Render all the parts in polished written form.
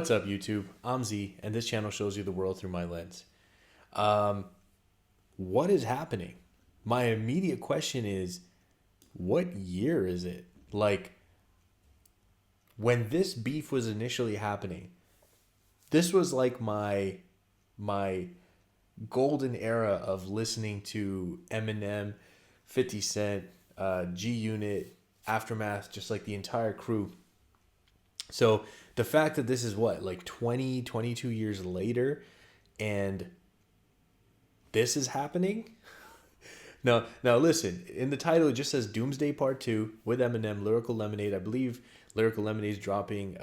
What's up, YouTube? I'm Z, and this channel shows you the world through my lens. What is happening? My immediate question is, what year is it? Like, when this beef was initially happening, this was like my golden era of listening to Eminem, 50 Cent, G Unit, Aftermath, just like the entire crew. So the fact that this is what, like 20, 22 years later, and this is happening? Now listen, in the title, it just says Doomsday Part 2 with Eminem, Lyrical Lemonade. I believe Lyrical Lemonade is dropping,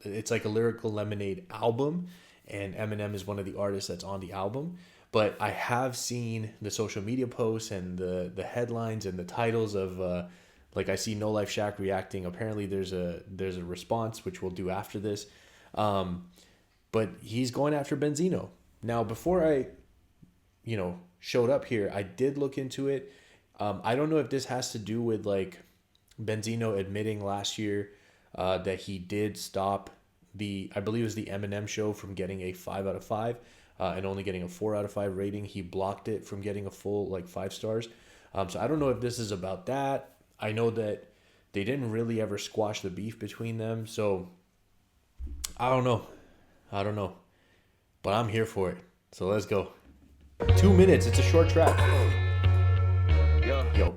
it's like a Lyrical Lemonade album, and Eminem is one of the artists that's on the album. But I have seen the social media posts and the headlines and the titles of, like I see No Life Shaq reacting. Apparently there's a response, which we'll do after this. But he's going after Benzino. Now, before I, showed up here, I did look into it. I don't know if this has to do with like Benzino admitting last year that he did stop I believe it was the Eminem show from getting a 5 out of 5 and only getting a 4 out of 5 rating. He blocked it from getting a full like 5 stars. So I don't know if this is about that. I know that they didn't really ever squash the beef between them. So I don't know. But I'm here for it. So let's go. 2 minutes. It's a short track. Yo,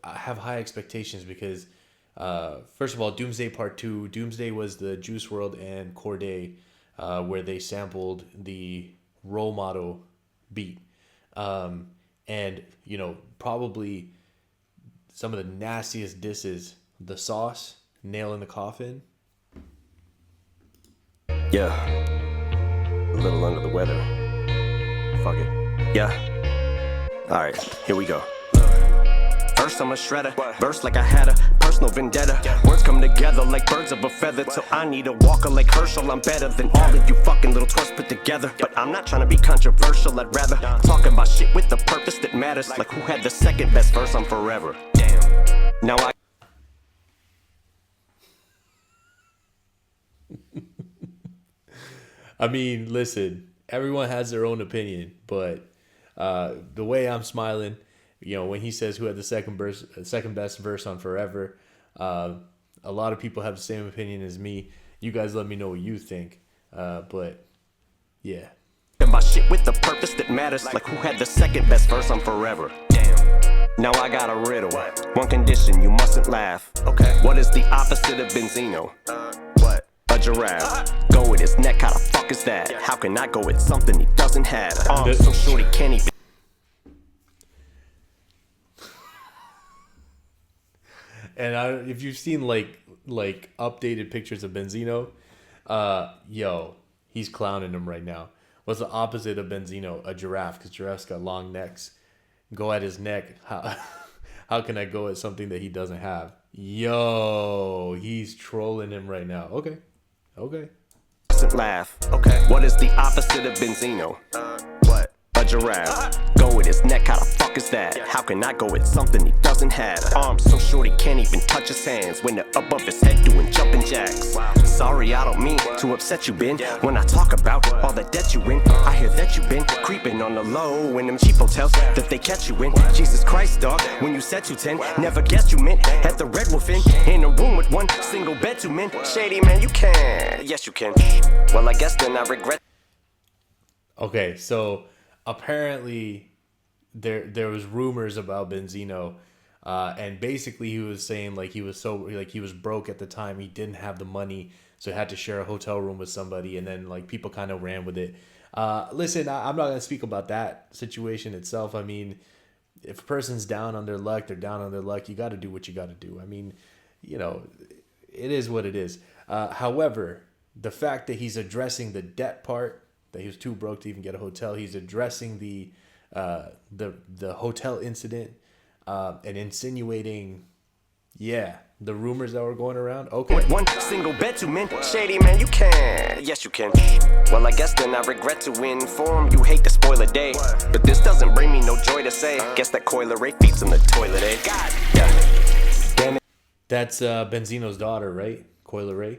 I have high expectations because, first of all, Doomsday Part 2. Doomsday was the Juice WRLD and Cordae, where they sampled the Role Model beat. And, probably some of the nastiest disses. The Sauce, Nail in the Coffin. Yeah. A little under the weather. Fuck it. Yeah. Alright, here we go. First I'm a shredder, burst like I had a personal vendetta. Words come together like birds of a feather. Till I need a walker like Herschel. I'm better than all of you fucking little twerps put together. But I'm not trying to be controversial. I'd rather talk about shit with the purpose that matters. Like who had the second best verse on Forever. Damn. Now I mean, listen, everyone has their own opinion, but the way I'm smiling, when he says who had the second best verse on Forever, a lot of people have the same opinion as me. You guys let me know what you think. But yeah. about shit with the purpose that matters. Like who had the second best verse on Forever. Damn. Now I got a riddle. One condition, you mustn't laugh. Okay. What is the opposite of Benzino? What? A giraffe. Go with his neck, how the fuck is that? How can I go with something he doesn't have? Arms so short he can't even. And if you've seen like updated pictures of Benzino, he's clowning him right now. What's the opposite of Benzino? A giraffe, because giraffes got long necks. Go at his neck. How can I go at something that he doesn't have? Yo, he's trolling him right now. Okay. Laugh. Okay. What is the opposite of Benzino? What? A giraffe. Go with his neck, how the fuck is that? How can I go with something he doesn't have? Arms so short he can't even touch his hands when they're above his head doing jumping jacks. Sorry, I don't mean to upset you, Ben. When I talk about all the debt you in, I hear that you've been creeping on the low in them cheap hotels that they catch you in. Jesus Christ, dog, when you said you 10, never guessed you meant at the Red Wolf Inn, in a room with one single bed, 2 men. Shady man, you can. Yes, you can. Well, I guess then I regret. Okay, so apparently there was rumors about Benzino, and basically he was saying like he was broke at the time. He didn't have the money, so he had to share a hotel room with somebody, and then like people kind of ran with it. Listen, I'm not gonna speak about that situation itself. I mean, if a person's down on their luck, they're down on their luck. You got to do what you got to do. I mean, it is what it is. However, the fact that he's addressing the debt part, that he was too broke to even get a hotel, he's addressing the hotel incident, and insinuating, the rumors that were going around. Okay. With one single bed, 2 men. Shady man, you can. Yes, you can. Well, I guess then I regret to inform you hate to spoil a day. But this doesn't bring me no joy to say. Guess that Coiler Ray feeds in the toilet, eh? God. Yeah. Damn it. That's Benzino's daughter, right? Coiler Ray.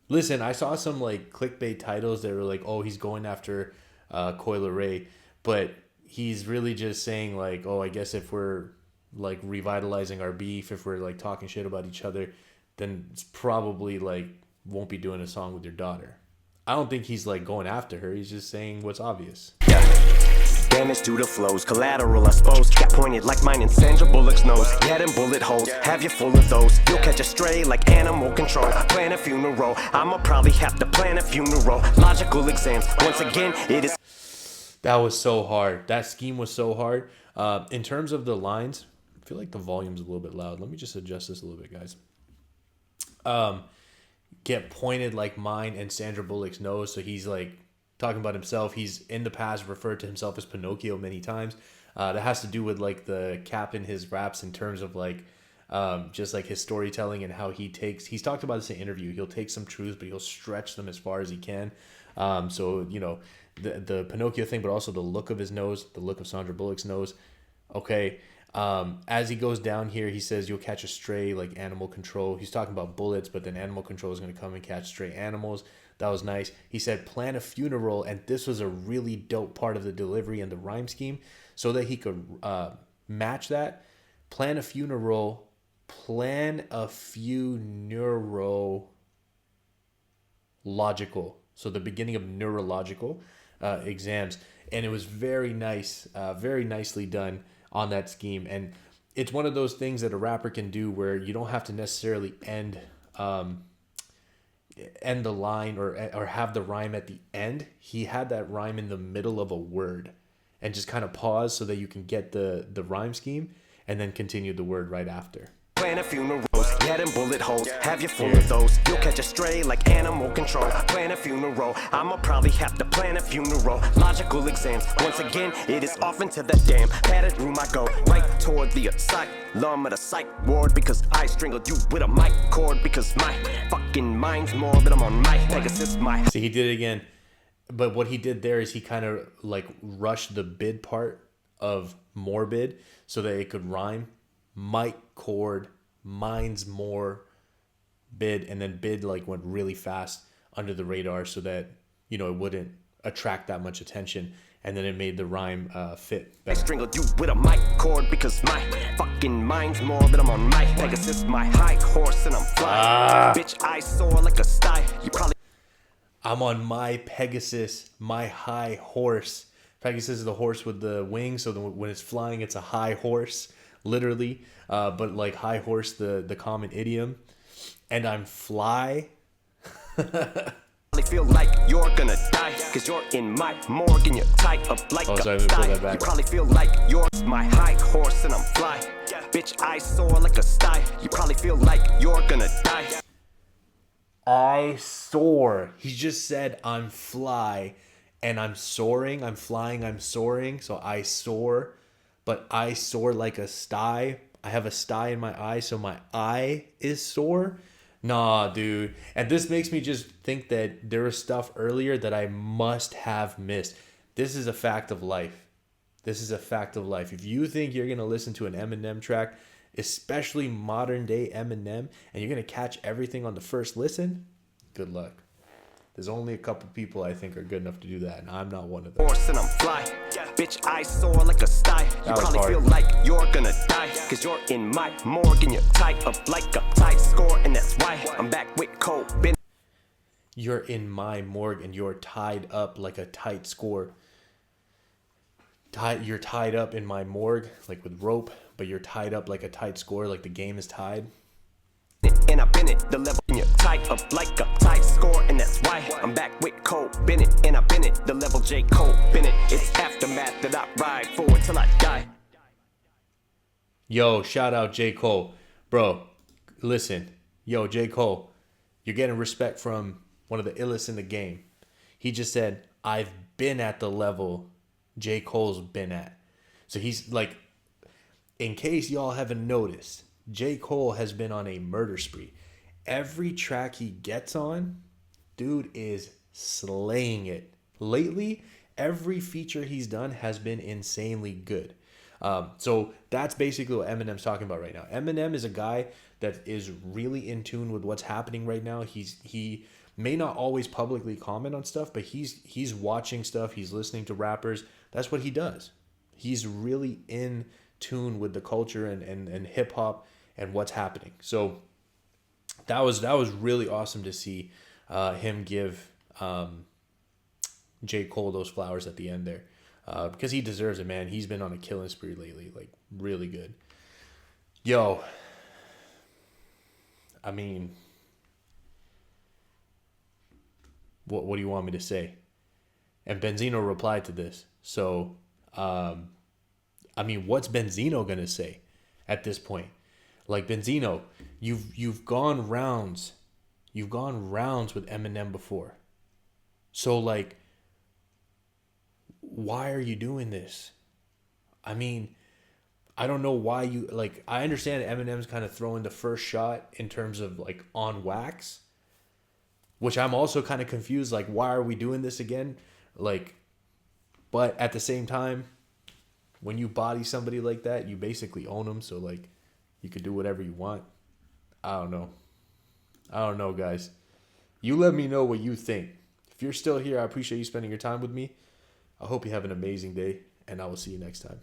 Listen, I saw some like clickbait titles that were like, "Oh, he's going after Coil Ray," but he's really just saying like, "Oh, I guess if we're like revitalizing our beef, if we're like talking shit about each other, then it's probably like won't be doing a song with your daughter." I don't think he's like going after her. He's just saying what's obvious. Yeah. Damage due to flows, collateral I suppose. Got pointed like mine in Sandra Bullock's nose. Yeah, them bullet holes, have you full of those. You'll catch a stray like animal control. Plan a funeral, I'ma probably have to plan a funeral. Logical exams, once again, it is. That was so hard. That scheme was so hard. In terms of the lines, I feel like the volume's a little bit loud. Let me just adjust this a little bit, guys. Get pointed like mine and Sandra Bullock's nose. So he's like talking about himself. He's in the past referred to himself as Pinocchio many times. That has to do with like the cap in his raps in terms of like just like his storytelling and how he's talked about this in an interview. He'll take some truths, but he'll stretch them as far as he can. So, you know, the Pinocchio thing, but also the look of his nose, the look of Sandra Bullock's nose. Okay. As he goes down here, he says you'll catch a stray like animal control. He's talking about bullets, but then animal control is going to come and catch stray animals. That was nice. He said plan a funeral, and this was a really dope part of the delivery and the rhyme scheme, so that he could match that. Plan a funeral, plan a neurological. So the beginning of neurological exams, and it was very nice, very nicely done on that scheme. And it's one of those things that a rapper can do where you don't have to necessarily end the line or have the rhyme at the end. He had that rhyme in the middle of a word and just kind of pause so that you can get the rhyme scheme and then continue the word right after. Plan a funeral, yeah, them bullet holes, have you full of those. You'll catch a stray like animal control. Plan a funeral, I'ma probably have to plan a funeral. Logical exams, once again, it is off into the damn padded room I go. Right toward the asylum of the psych ward, because I strangled you with a mic cord. Because my fucking mind's morbid, I'm on my Pegasus, my... See, he did it again. But what he did there is he kind of like rushed the bid part of morbid so that it could rhyme. Mic chord, mine's more bid, and then bid like went really fast under the radar so that, you know, it wouldn't attract that much attention, and then it made the rhyme fit better. I strangled you with a mic cord because my fucking mind's morbid. I'm on my Pegasus, my high horse, and I'm flying. Bitch, I soar like a sty. You probably... I'm on my Pegasus, my high horse. Pegasus is the horse with the wings, so when it's flying, it's a high horse. Literally, but like high horse, the common idiom, and I'm fly. I feel like you're gonna die, cause you're in my morgue and you're tied up like a sty. You probably feel like you're my high horse and I'm fly. Bitch, I soar like a sty. You probably feel like you're gonna die. I soar. He just said I'm fly and I'm soaring. I'm flying, I'm soaring. So I soar. But I soar like a sty. I have a sty in my eye, so my eye is sore. Nah, dude. And this makes me just think that there was stuff earlier that I must have missed. This is a fact of life. This is a fact of life. If you think you're going to listen to an Eminem track, especially modern day Eminem, and you're going to catch everything on the first listen, good luck. There's only a couple people I think are good enough to do that, and I'm not one of them. Horse and I'm fly. Bitch, I soar like a sty. You probably feel like you're gonna die, cause you're in my morgue and you're tied up like a tight score, and that's why I'm back with Cole. You're in my morgue and you're tied up like a tight score. You're tied up in my morgue, like with rope, but you're tied up like a tight score, like the game is tied. And I've been it, the level, and you're tied up like a tight score, and that's why I'm back with Cole Bennett, and I've been it, the level J. Cole Bennett. It's aftermath that I ride forward till I die. Yo, shout out J. Cole. Bro, listen. Yo, J. Cole, you're getting respect from one of the illest in the game. He just said, I've been at the level J. Cole's been at. So he's like, in case y'all haven't noticed, J. Cole has been on a murder spree. Every track he gets on, dude is slaying it. Lately, every feature he's done has been insanely good. So that's basically what Eminem's talking about right now. Eminem is a guy that is really in tune with what's happening right now. He may not always publicly comment on stuff, but he's watching stuff. He's listening to rappers. That's what he does. He's really in tune with the culture and hip hop and what's happening. So that was really awesome to see him give J. Cole those flowers at the end there. Because he deserves it, man. He's been on a killing spree lately, like really good. Yo, I mean, what do you want me to say? And Benzino replied to this. So, I mean, what's Benzino gonna say at this point? Like, Benzino, you've gone rounds with Eminem before. So like, why are you doing this? I mean, I don't know why you, like, I understand Eminem's kind of throwing the first shot in terms of like on wax, which I'm also kind of confused. Like, why are we doing this again? Like, but at the same time, when you body somebody like that, you basically own them. So like, you could do whatever you want. I don't know, guys. You let me know what you think. If you're still here, I appreciate you spending your time with me. I hope you have an amazing day, and I will see you next time.